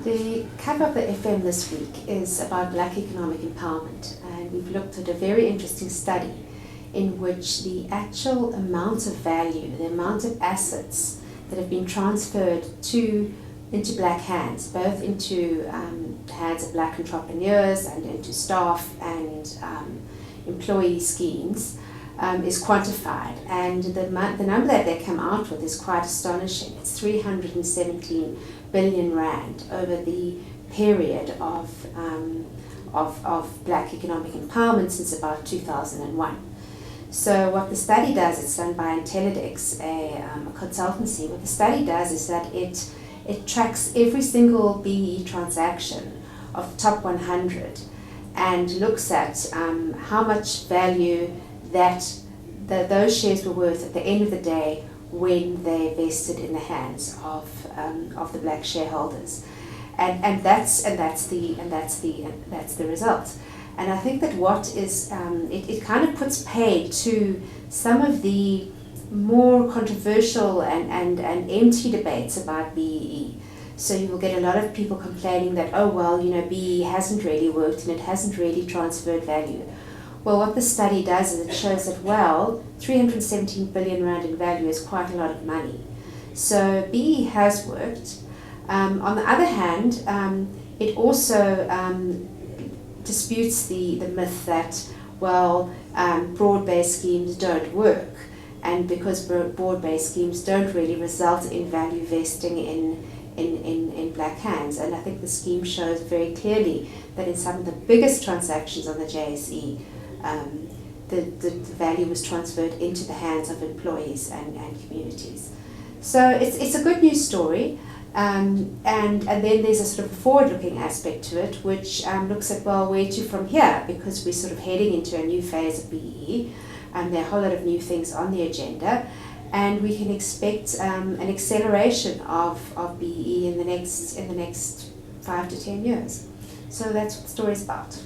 The cover of the FM this week is about Black economic empowerment, and we've looked at a very interesting study in which the actual amount of value, the amount of assets that have been transferred into Black hands, both into hands of Black entrepreneurs and into staff and employee schemes, is quantified. And the number that they come out with is quite astonishing. It's 317 billion rand over the period of Black economic empowerment since about 2001. So what the study does, it's done by Intellidex, a consultancy. What the study does is that it tracks every single BE transaction of the top 100 and looks at how much value that those shares were worth at the end of the day when they vested in the hands of the Black shareholders, and that's the result. And I think that what is it kind of puts paid to some of the more controversial and empty debates about BEE. So you will get a lot of people complaining that, oh well, BEE hasn't really worked and it hasn't really transferred value. Well, what the study does is it shows that, well, 317 billion rand in value is quite a lot of money. So BEE has worked. On the other hand, it also disputes the myth that, well, broad-based schemes don't work. And because broad-based schemes don't really result in value vesting in Black hands. And I think the scheme shows very clearly that in some of the biggest transactions on the JSE, the value was transferred into the hands of employees and communities. So it's a good news story. And then there's a sort of forward-looking aspect to it, which looks at, well, where to from here, because we're sort of heading into a new phase of BEE. There are a whole lot of new things on the agenda, and we can expect an acceleration of BEE in the next 5 to 10 years. So that's what the story's about.